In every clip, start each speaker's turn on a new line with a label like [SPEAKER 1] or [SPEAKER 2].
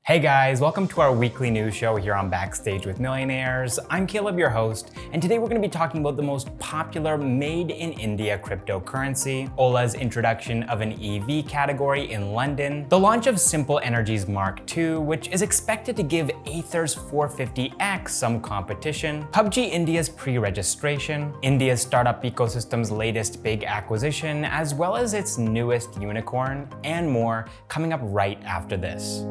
[SPEAKER 1] Hey guys, welcome to our weekly news show here on Backstage with Millionaires. I'm Caleb, your host, and today we're going to be talking about the most popular made in India cryptocurrency, Ola's introduction of an EV category in London, the launch of Simple Energy's Mark II, which is expected to give Ather's 450X some competition, PUBG India's pre-registration, India's startup ecosystem's latest big acquisition, as well as its newest unicorn, and more coming up right after this.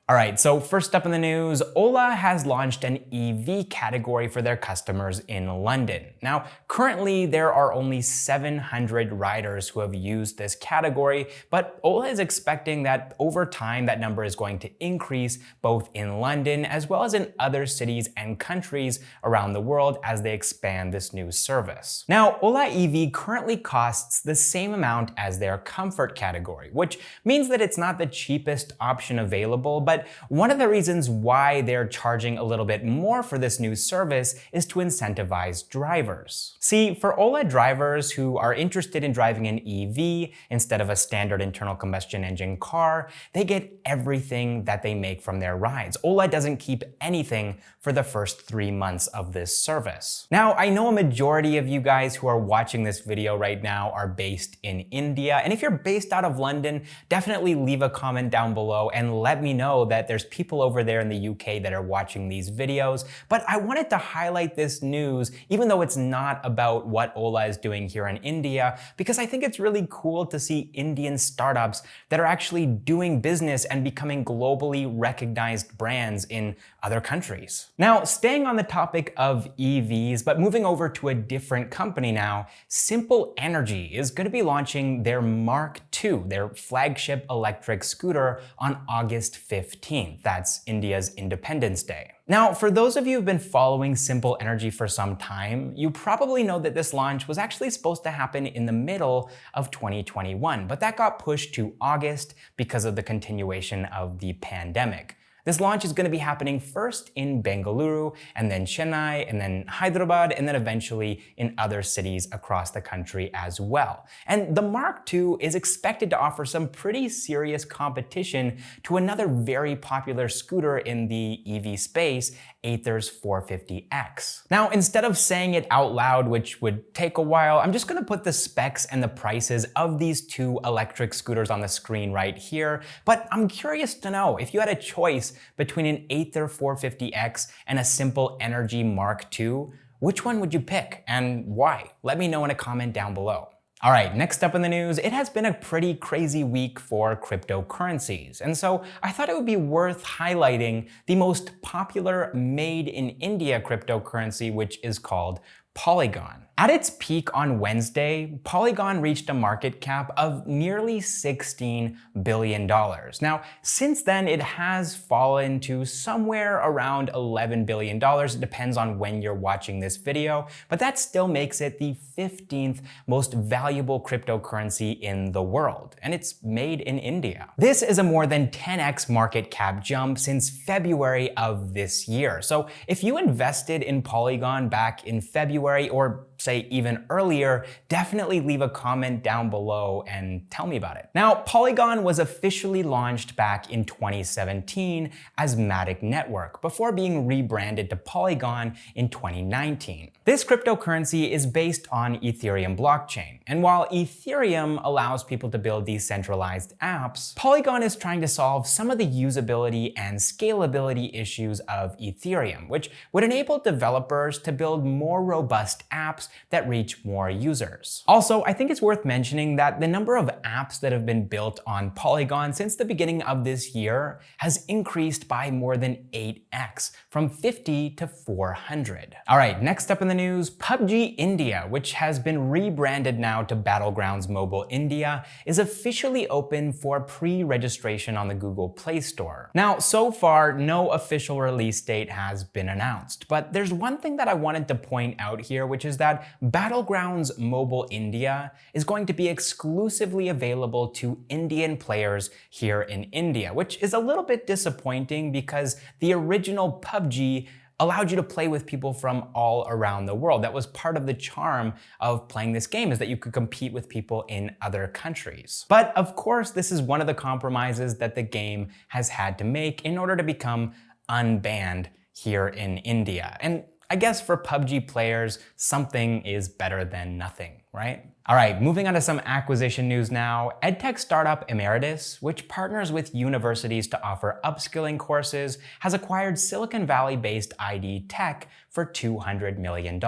[SPEAKER 1] All right, so first up in the news, Ola has launched an EV category for their customers in London. Now, currently there are only 700 riders who have used this category, but Ola is expecting that over time that number is going to increase both in London as well as in other cities and countries around the world as they expand this new service. Now, Ola EV currently costs the same amount as their comfort category, which means that it's not the cheapest option available, but one of the reasons why they're charging a little bit more for this new service is to incentivize drivers. See, for Ola drivers who are interested in driving an EV instead of a standard internal combustion engine car, they get everything that they make from their rides. Ola doesn't keep anything for the first 3 months of this service. Now, I know a majority of you guys who are watching this video right now are based in India, and if you're based out of London, definitely leave a comment down below and let me know that there's people over there in the UK that are watching these videos. But I wanted to highlight this news, even though it's not about what Ola is doing here in India, because I think it's really cool to see Indian startups that are actually doing business and becoming globally recognized brands in other countries. Now, staying on the topic of EVs, but moving over to a different company now, Simple Energy is going to be launching their Mark II, their flagship electric scooter, on August 15th. That's India's Independence Day. Now, for those of you who've been following Simple Energy for some time, you probably know that this launch was actually supposed to happen in the middle of 2021, but that got pushed to August because of the continuation of the pandemic. This launch is going to be happening first in Bengaluru, and then Chennai, and then Hyderabad, and then eventually in other cities across the country as well. And the Mark II is expected to offer some pretty serious competition to another very popular scooter in the EV space, Ather's 450X. Now, instead of saying it out loud, which would take a while, I'm just going to put the specs and the prices of these two electric scooters on the screen right here. But I'm curious to know, if you had a choice between an Ather 450X and a Simple Energy Mark II, which one would you pick and why? Let me know in a comment down below. All right, next up in the news, it has been a pretty crazy week for cryptocurrencies. And so I thought it would be worth highlighting the most popular made in India cryptocurrency, which is called Polygon. At its peak on Wednesday, Polygon reached a market cap of nearly $16 billion. Now, since then, it has fallen to somewhere around $11 billion. It depends on when you're watching this video, but that still makes it the 15th most valuable cryptocurrency in the world, and it's made in India. This is a more than 10x market cap jump since February of this year. So if you invested in Polygon back in February, or say even earlier, definitely leave a comment down below and tell me about it. Now, Polygon was officially launched back in 2017 as Matic Network before being rebranded to Polygon in 2019. This cryptocurrency is based on Ethereum blockchain, and while Ethereum allows people to build decentralized apps, Polygon is trying to solve some of the usability and scalability issues of Ethereum, which would enable developers to build more robust apps that reach more users. Also, I think it's worth mentioning that the number of apps that have been built on Polygon since the beginning of this year has increased by more than 8x, from 50 to 400. All right, next up in the news, PUBG India, which has been rebranded now to Battlegrounds Mobile India, is officially open for pre-registration on the Google Play Store. Now, so far, no official release date has been announced, but there's one thing that I wanted to point out here, which is that Battlegrounds Mobile India is going to be exclusively available to Indian players here in India, which is a little bit disappointing because the original PUBG allowed you to play with people from all around the world. That was part of the charm of playing this game, is that you could compete with people in other countries. But of course, this is one of the compromises that the game has had to make in order to become unbanned here in India. And I guess for PUBG players, something is better than nothing, right? All right, moving on to some acquisition news now. EdTech startup Emeritus, which partners with universities to offer upskilling courses, has acquired Silicon Valley-based ID Tech for $200 million.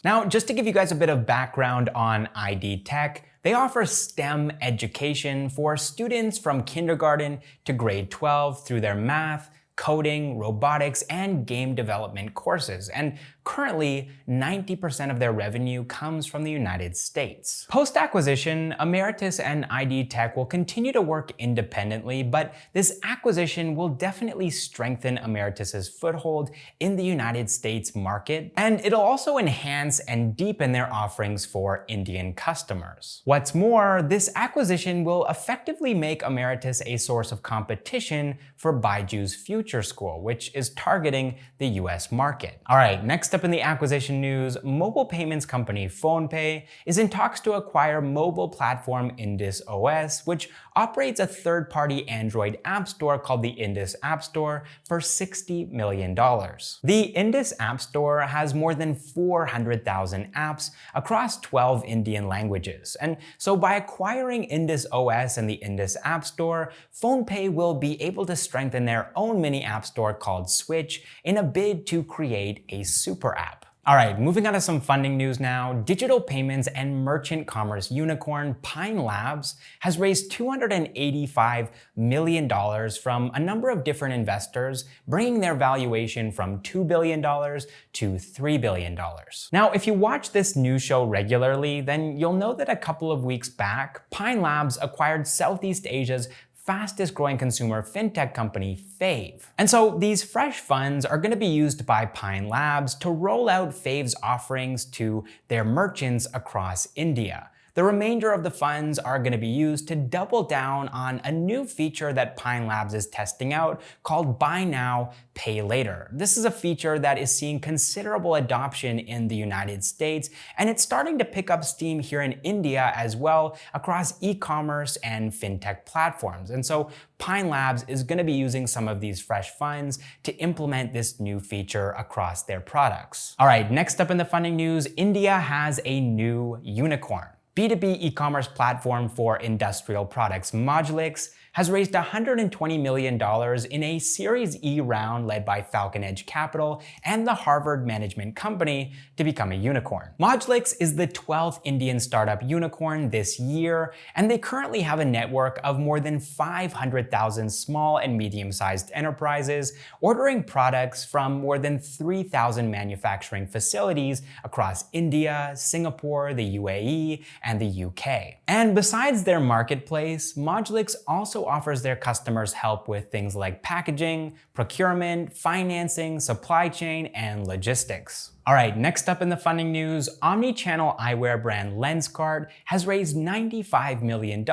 [SPEAKER 1] Now, just to give you guys a bit of background on ID Tech, they offer STEM education for students from kindergarten to grade 12 through their math, coding, robotics, and game development courses. And currently, 90% of their revenue comes from the United States. Post-acquisition, Emeritus and ID Tech will continue to work independently, but this acquisition will definitely strengthen Emeritus's foothold in the United States market, and it'll also enhance and deepen their offerings for Indian customers. What's more, this acquisition will effectively make Emeritus a source of competition for Baiju's Future School, which is targeting the US market. All right, next up in the acquisition news, mobile payments company PhonePe is in talks to acquire mobile platform Indus OS, which operates a third-party Android app store called the Indus App Store, for $60 million. The Indus App Store has more than 400,000 apps across 12 Indian languages. And so by acquiring Indus OS and the Indus App Store, PhonePe will be able to strengthen their own mini app store called Switch in a bid to create a super app. All right, moving on to some funding news now. Digital payments and merchant commerce unicorn Pine Labs has raised $285 million from a number of different investors, bringing their valuation from $2 billion to $3 billion. Now, if you watch this news show regularly, then you'll know that a couple of weeks back, Pine Labs acquired Southeast Asia's fastest growing consumer fintech company, Fave. And so these fresh funds are going to be used by Pine Labs to roll out Fave's offerings to their merchants across India. The remainder of the funds are going to be used to double down on a new feature that Pine Labs is testing out called Buy Now, Pay Later. This is a feature that is seeing considerable adoption in the United States, and it's starting to pick up steam here in India as well across e-commerce and fintech platforms. And so Pine Labs is going to be using some of these fresh funds to implement this new feature across their products. All right, next up in the funding news, India has a new unicorn. B2B e-commerce platform for industrial products Moglix has raised $120 million in a Series E round led by Falcon Edge Capital and the Harvard Management Company to become a unicorn. Moglix is the 12th Indian startup unicorn this year, and they currently have a network of more than 500,000 small and medium-sized enterprises ordering products from more than 3,000 manufacturing facilities across India, Singapore, the UAE, and the UK. And besides their marketplace, Moglix also offers their customers help with things like packaging, procurement, financing, supply chain, and logistics. All right, next up in the funding news, omni-channel eyewear brand Lenskart has raised $95 million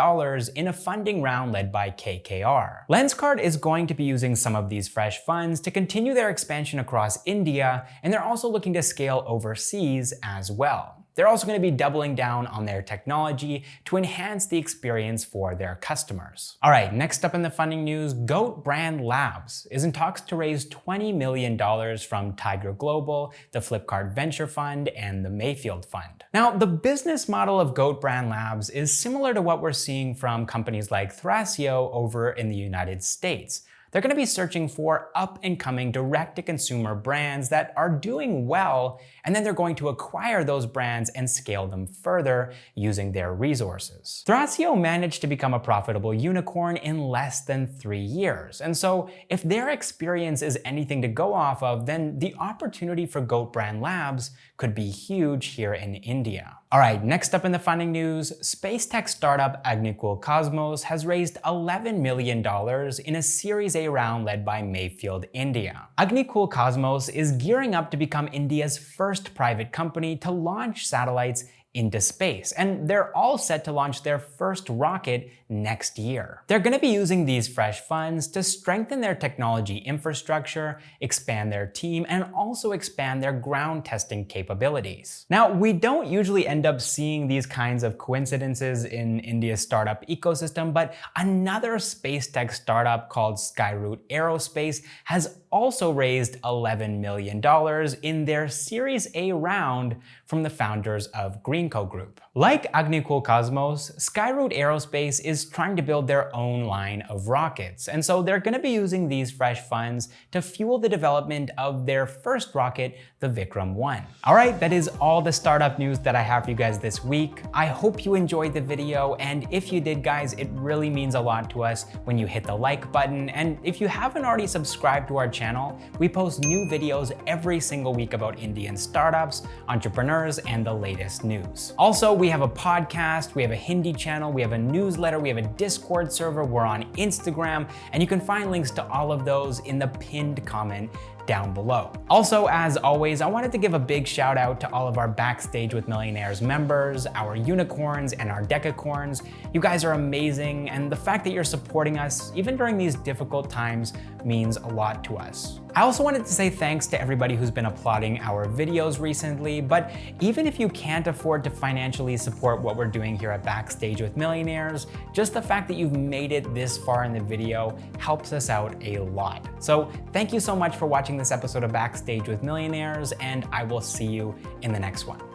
[SPEAKER 1] in a funding round led by KKR. Lenskart is going to be using some of these fresh funds to continue their expansion across India, and they're also looking to scale overseas as well. They're also going to be doubling down on their technology to enhance the experience for their customers. All right, next up in the funding news, Goat Brand Labs is in talks to raise $20 million from Tiger Global, the Flipkart Venture Fund, and the Mayfield Fund. Now, the business model of Goat Brand Labs is similar to what we're seeing from companies like Thrasio over in the United States. They're going to be searching for up-and-coming direct-to-consumer brands that are doing well, and then they're going to acquire those brands and scale them further using their resources. Thrasio managed to become a profitable unicorn in less than 3 years, and so if their experience is anything to go off of, then the opportunity for Goat Brand Labs could be huge here in India. All right, next up in the funding news, space tech startup Agnikul Cosmos has raised $11 million in a Series A round led by Mayfield India. Agnikul Cosmos is gearing up to become India's first private company to launch satellites into space, and they're all set to launch their first rocket next year. They're going to be using these fresh funds to strengthen their technology infrastructure, expand their team, and also expand their ground testing capabilities. Now, we don't usually end up seeing these kinds of coincidences in India's startup ecosystem, but another space tech startup called Skyroot Aerospace has also raised $11 million in their Series A round from the founders of Greenco Group. Like Agnikul Cosmos, Skyroot Aerospace is trying to build their own line of rockets, and so they're going to be using these fresh funds to fuel the development of their first rocket, the Vikram 1. All right, that is all the startup news that I have for you guys this week. I hope you enjoyed the video, and if you did, guys, it really means a lot to us when you hit the like button. And if you haven't already subscribed to our channel, we post new videos every single week about Indian startups, entrepreneurs, and the latest news. Also, we have a podcast, we have a Hindi channel, we have a newsletter, we have a Discord server, we're on Instagram, and you can find links to all of those in the pinned comment down below. Also, as always, I wanted to give a big shout out to all of our Backstage with Millionaires members, our unicorns and our decacorns. You guys are amazing, and the fact that you're supporting us, even during these difficult times, means a lot to us. I also wanted to say thanks to everybody who's been applauding our videos recently, but even if you can't afford to financially support what we're doing here at Backstage with Millionaires, just the fact that you've made it this far in the video helps us out a lot. So thank you so much for watching this episode of Backstage with Millionaires, and I will see you in the next one.